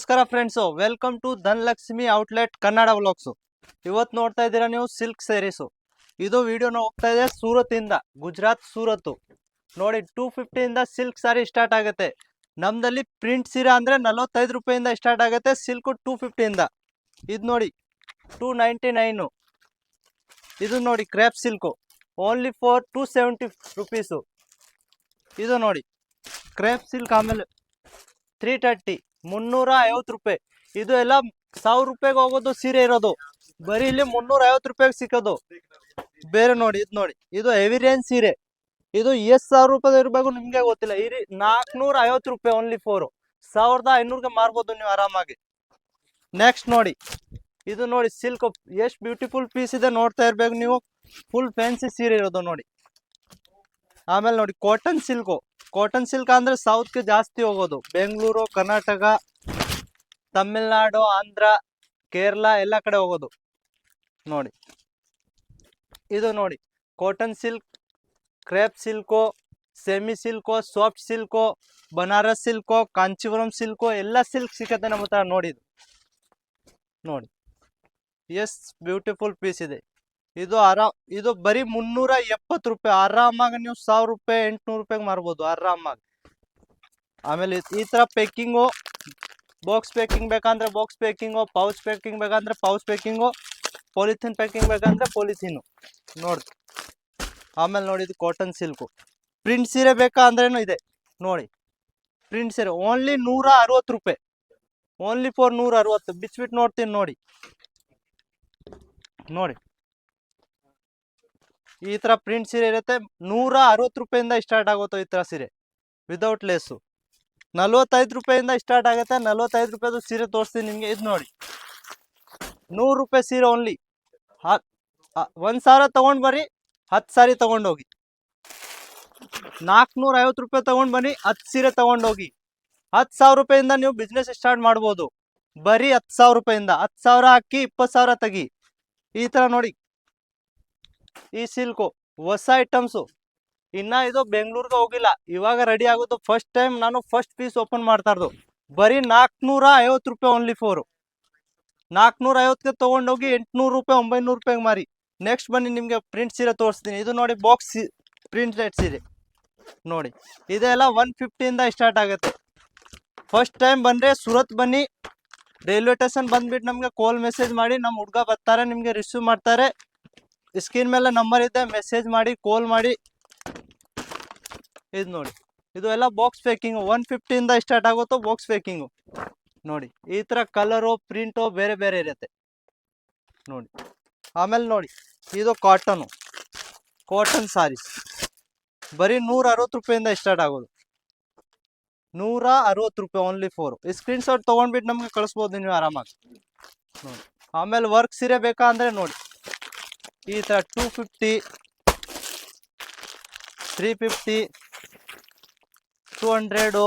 ನಮಸ್ಕಾರ friends, welcome to Dhanalakshmi outlet Kannada vlogs. ಇವತ್ತು ನೋಡ್ತಾ ಇದ್ದೀರಾ ನೀವು ಸಿಲ್ಕ್ ಸ್ಯಾರೀಸು. ಇದು ವಿಡಿಯೋನ ಹೋಗ್ತಾ ಇದೆ ಸೂರತ್ ಇಂದ, ಗುಜರಾತ್ ಸೂರತ್. ನೋಡಿ 250 ಇಂದ ಸಿಲ್ಕ್ ಸ್ಯಾರಿ ಸ್ಟಾರ್ಟ್ ಆಗುತ್ತೆ. ನಮ್ದಲ್ಲಿ ಪ್ರಿಂಟ್ ಸೀರೆ ಅಂದ್ರೆ 45 ರೂಪಾಯಿಂದ ಸ್ಟಾರ್ಟ್ ಆಗುತ್ತೆ, ಸಿಲ್ಕ್ 250 ಇಂದ. ಇದು ನೋಡಿ 299. ಇದು ನೋಡಿ crepe silk only for 270 rupees. ಇದು ನೋಡಿ ಕ್ರೇಪ್ ಸಿಲ್ಕ್, ಆಮೇಲೆ 330, 350 ರೂಪಾಯಿ. ಇದು ಎಲ್ಲ 1000 ರೂಪಾಯಿಗೆ ಹೋಗೋದು ಸೀರೆ ಇರೋದು, ಬರೀ ಇಲ್ಲಿ 350 ರೂಪಾಯಿಗೆ ಸಿಕ್ಕೋದು. ಬೇರೆ ನೋಡಿ, ಇದು ನೋಡಿ, ಇದು ಹೆವಿ ರೇಂಜ್ ಸೀರೆ. ಇದು ಎಷ್ಟು 1000 ರೂಪಾಯಿ ಇರಬೇಕು ನಿಮ್ಗೆ ಗೊತ್ತಿಲ್ಲ. ಇರಿ 450 ರೂಪಾಯಿ ಓನ್ಲಿ ಫೋರ್ 1500ಗೆ ಮಾರ್ಬೋದು ನೀವು ಆರಾಮಾಗಿ. ನೆಕ್ಸ್ಟ್ ನೋಡಿ, ಇದು ನೋಡಿ ಸಿಲ್ಕ್, ಎಷ್ಟು ಬ್ಯೂಟಿಫುಲ್ ಪೀಸ್ ಇದೆ ನೋಡ್ತಾ ಇರ್ಬೇಕು ನೀವು. ಫುಲ್ ಫ್ಯಾನ್ಸಿ ಸೀರೆ ಇರೋದು ನೋಡಿ. ಆಮೇಲೆ ನೋಡಿ ಕಾಟನ್ ಸಿಲ್ಕು. ಕಾಟನ್ ಸಿಲ್ಕ್ ಅಂದ್ರೆ ಸೌತ್ಗೆ ಜಾಸ್ತಿ ಹೋಗೋದು, ಬೆಂಗಳೂರು, ಕರ್ನಾಟಕ, ತಮಿಳ್ನಾಡು, ಆಂಧ್ರ, ಕೇರಳ ಎಲ್ಲ ಕಡೆ ಹೋಗೋದು ನೋಡಿ. ಇದು ನೋಡಿ cotton silk, crepe silk, semi silk, soft silk, Banaras silk, Kanjeevaram silk, ಎಲ್ಲ ಸಿಲ್ಕ್ ಸಿಕ್ಕತ್ತೆ ನಮ್ಮ ಹತ್ರ. ನೋಡಿದು ನೋಡಿ ಎಷ್ಟು ಬ್ಯೂಟಿಫುಲ್ ಪೀಸ್ ಇದೆ. ಇದು ಬರೀ 370 ರೂಪಾಯಿ. ಆರಾಮಾಗಿ ನೀವು 1000 ರೂಪಾಯಿ 800 ರೂಪಾಯಿಗೆ ಮಾರ್ಬೋದು ಆರಾಮಾಗಿ. ಆಮೇಲೆ ಈ ತರ ಪ್ಯಾಕಿಂಗು, ಬಾಕ್ಸ್ ಪ್ಯಾಕಿಂಗ್ ಬೇಕಂದ್ರೆ ಬಾಕ್ಸ್ ಪ್ಯಾಕಿಂಗು, ಪೌಚ್ ಪ್ಯಾಕಿಂಗ್ ಬೇಕಂದ್ರೆ ಪೌಚ್ ಪ್ಯಾಕಿಂಗು, ಪಾಲಿಥಿನ್ ಪ್ಯಾಕಿಂಗ್ ಬೇಕಂದ್ರೆ ಪಾಲಿಥೀನು ನೋಡಿ. ಆಮೇಲೆ ನೋಡಿ ಇದು ಕಾಟನ್ ಸಿಲ್ಕು. ಪ್ರಿಂಟ್ ಸೀರೆ ಬೇಕಾ ಅಂದ್ರೇನು ಇದೆ ನೋಡಿ. ಪ್ರಿಂಟ್ ಸೀರೆ ಓನ್ಲಿ 160 ರೂಪಾಯಿ, ಓನ್ಲಿ ಫಾರ್ 160. ಬಿಚ್ಬಿಟ್ಟು ನೋಡ್ತೀನಿ ನೋಡಿ. ನೋಡಿ ಈ ತರ ಪ್ರಿಂಟ್ ಸೀರೆ ಇರುತ್ತೆ, 160 ರೂಪಾಯಿಂದ ಸ್ಟಾರ್ಟ್ ಆಗುತ್ತೆ ಈ ತರ ಸೀರೆ ವಿದೌಟ್ ಲೇಸು. 45 ರೂಪಾಯಿಂದ ಸ್ಟಾರ್ಟ್ ಆಗುತ್ತೆ. 45 ರೂಪಾಯಿದು ಸೀರೆ ತೋರಿಸ್ತೀನಿ ನಿಮ್ಗೆ. ಇದು ನೋಡಿ 100 ರೂಪಾಯಿ ಸೀರೆ ಓನ್ಲಿ. 1000 ತಗೊಂಡ್ ಬರ್ರಿ, 10 ಸಾರಿ ತಗೊಂಡೋಗಿ. 450 ರೂಪಾಯಿ ತಗೊಂಡ್ ಬನ್ನಿ, 10 ಸೀರೆ ತಗೊಂಡೋಗಿ. 10,000 ರೂಪಾಯಿಂದ ನೀವು ಬಿಸ್ನೆಸ್ ಸ್ಟಾರ್ಟ್ ಮಾಡ್ಬೋದು. ಬರೀ 10,000 ರೂಪಾಯಿಂದ 10,000 ಹಾಕಿ 20,000 ತೆಗಿ. ಈ ತರ ನೋಡಿ ಈ ಸಿಲ್ಕು ಹೊಸ ಐಟಮ್ಸು, ಇನ್ನ ಇದು ಬೆಂಗಳೂರಿಗೆ ಹೋಗಿಲ್ಲ, ಇವಾಗ ರೆಡಿ ಆಗೋದು. ಫಸ್ಟ್ ಟೈಮ್ ನಾನು ಫಸ್ಟ್ ಪೀಸ್ ಓಪನ್ ಮಾಡ್ತಾ ಇರೋದು. ಬರೀ 450 ರೂಪಾಯಿ ಓನ್ಲಿ ಫೋರ್ 450ಗೆ ತಗೊಂಡೋಗಿ 800 ರೂಪಾಯಿ 900 ರೂಪಾಯಿಗೆ ಮಾರಿ. ನೆಕ್ಸ್ಟ್ ಬನ್ನಿ ನಿಮ್ಗೆ ಪ್ರಿಂಟ್ ಸೀರೆ ತೋರಿಸ್ತೀನಿ. ಇದು ನೋಡಿ ಬಾಕ್ಸ್ ಪ್ರಿಂಟೆಡ್ ಸೀರೆ ನೋಡಿ. ಇದೆಲ್ಲ 150ಇಂದ ಸ್ಟಾರ್ಟ್ ಆಗುತ್ತೆ. ಫಸ್ಟ್ ಟೈಮ್ ಬಂದ್ರೆ ಸೂರತ್ ಬನ್ನಿ, ರೈಲ್ವೆ ಸ್ಟೇಷನ್ ಬಂದ್ಬಿಟ್ಟು ನಮ್ಗೆ ಕಾಲ್ ಮೆಸೇಜ್ ಮಾಡಿ, ನಮ್ಮ ಹುಡುಗ ಬರ್ತಾರೆ, ನಿಮ್ಗೆ ರಿಸೀವ್ ಮಾಡ್ತಾರೆ. ಸ್ಕ್ರೀನ್ ಮೇಲೆ ನಂಬರ್ ಇದೆ, ಮೆಸೇಜ್ ಮಾಡಿ, ಕಾಲ್ ಮಾಡಿ. ಇದು ನೋಡಿ, ಇದು ಎಲ್ಲ ಬಾಕ್ಸ್ ಪ್ಯಾಕಿಂಗು. 150ಇಂದ ಸ್ಟಾರ್ಟ್ ಆಗುತ್ತೋ ಬಾಕ್ಸ್ ಪ್ಯಾಕಿಂಗು ನೋಡಿ. ಈ ತರ ಕಲರು ಪ್ರಿಂಟು ಬೇರೆ ಬೇರೆ ಇರುತ್ತೆ ನೋಡಿ. ಆಮೇಲೆ ನೋಡಿ ಇದು ಕಾಟನ್ ಸಾರೀಸ್, ಬರೀ 160 ರೂಪಾಯಿಂದ ಸ್ಟಾರ್ಟ್ ಆಗೋದು. 160 ರೂಪಾಯಿ ಓನ್ಲಿ ಫೋರ್. ಸ್ಕ್ರೀನ್ ಶಾಟ್ ತೊಗೊಂಡ್ಬಿಟ್ಟು ನಮ್ಗೆ ಕಳಿಸ್ಬೋದು ನೀವು ಆರಾಮಾಗಿ ನೋಡಿ. ಆಮೇಲೆ ವರ್ಕ್ ಸೀರೆ ಬೇಕಾ ಅಂದ್ರೆ ನೋಡಿ ಈ ತರ 250, 350, 200,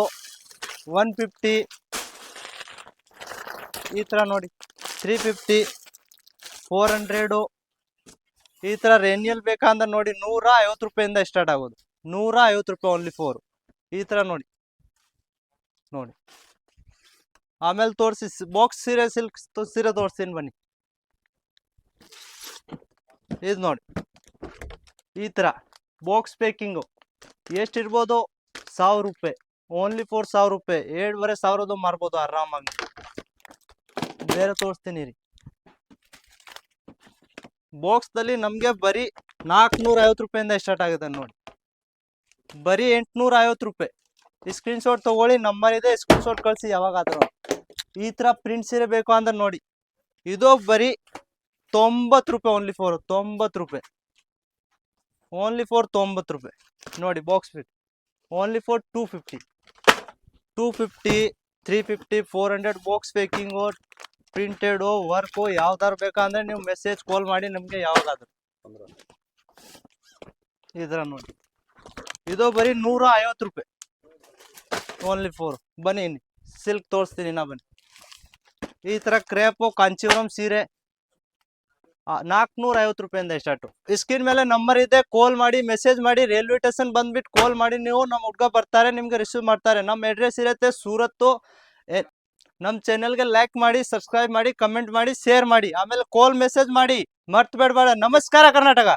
150 ಈ ತರ ನೋಡಿ. 350, 400 ಈ ತರ ರೇನಿಯಲ್ ಬೇಕಾ ಅಂದ್ರೆ ನೋಡಿ 150 ರೂಪಾಯಿಂದ ಸ್ಟಾರ್ಟ್ ಆಗೋದು. 150 ರೂಪಾಯಿ ಓನ್ಲಿ ಫೋರ್. ಈ ತರ ನೋಡಿ. ಆಮೇಲೆ ತೋರಿಸಿ ಬಾಕ್ಸ್ ಸೀರೆ, ಸಿಲ್ಕ್ ಸೀರೆ ತೋರಿಸ್ತೀನಿ ಬನ್ನಿ. ಇದು ನೋಡಿ ಈ ತರ ಬಾಕ್ಸ್ ಪ್ಯಾಕಿಂಗು. ಎಷ್ಟಿರ್ಬೋದು 1000 ರೂಪಾಯಿ ಓನ್ಲಿ ಫೋರ್ 1000 ರೂಪಾಯಿ. 7,500 ಮಾರ್ಬೋದು ಆರಾಮಾಗಿ. ಬೇರೆ ತೋರಿಸ್ತೀನಿ ರೀ. ಬಾಕ್ಸ್ದಲ್ಲಿ ನಮಗೆ ಬರೀ 450 ರೂಪಾಯಿಂದ ಸ್ಟಾರ್ಟ್ ಆಗುತ್ತೆ ನೋಡಿ. ಬರೀ 850 ರೂಪಾಯಿ. ಸ್ಕ್ರೀನ್ ಶಾಟ್ ತಗೊಳ್ಳಿ, ನಂಬರ್ ಇದೆ, ಸ್ಕ್ರೀನ್ ಶಾಟ್ ಕಳಿಸಿ ಯಾವಾಗಾದ್ರೂ. ಈ ತರ ಪ್ರಿಂಟ್ ಸೀರೆ ಬೇಕು ಅಂದ್ರೆ ನೋಡಿ, ಇದು ಬರೀ 90 ರೂಪಾಯಿ ಓನ್ಲಿ ಫೋರ್ 90 ರೂಪಾಯಿ, ಓನ್ಲಿ ಫೋರ್ 90 ರೂಪಾಯಿ ನೋಡಿ. Box fit only four 250, 350, 400 box packing, printed, work ಯಾವ್ದಾರು ಬೇಕಂದ್ರೆ ನೀವು ಮೆಸೇಜ್ ಕಾಲ್ ಮಾಡಿ ನಮಗೆ ಯಾವಾಗಾದ್ರು. ಇದ್ರ ನೋಡಿ ಇದು ಬರೀ 150 ರೂಪಾಯಿ ಓನ್ಲಿ ಫೋರ್. ಬನ್ನಿ ಸಿಲ್ಕ್ ತೋರಿಸ್ತೀನಿ ನಾ, ಬನ್ನಿ. ಈ ತರ ಕ್ರೇಪು ಕಾಂಚೀವರಂ ಸೀರೆ 450 ರೂಪಾಯಿಂದ ಸ್ಟಾರ್ಟು. ಸ್ಕ್ರೀನ್ ಮೇಲೆ ನಂಬರ್ ಇದೆ, ಕಾಲ್ ಮಾಡಿ, ಮೆಸೇಜ್ ಮಾಡಿ. ರೈಲ್ವೆ ಸ್ಟೇಷನ್ ಬಂದ್ಬಿಟ್ಟು ಕಾಲ್ ಮಾಡಿ ನೀವು, ನಮ್ಮ ಹುಡುಗ ಬರ್ತಾರೆ, ನಿಮ್ಗೆ ರಿಸೀವ್ ಮಾಡ್ತಾರೆ. ನಮ್ಮ ಅಡ್ರೆಸ್ ಇರುತ್ತೆ ಸೂರತ್ತು ನಮ್ಮ ಚಾನೆಲ್ಗೆ ಲೈಕ್ ಮಾಡಿ, ಸಬ್ಸ್ಕ್ರೈಬ್ ಮಾಡಿ, ಕಮೆಂಟ್ ಮಾಡಿ, ಶೇರ್ ಮಾಡಿ, ಆಮೇಲೆ ಕಾಲ್ ಮೆಸೇಜ್ ಮಾಡಿ, ಮರ್ತ್ ಬೇಡಬೇಡ. ನಮಸ್ಕಾರ ಕರ್ನಾಟಕ.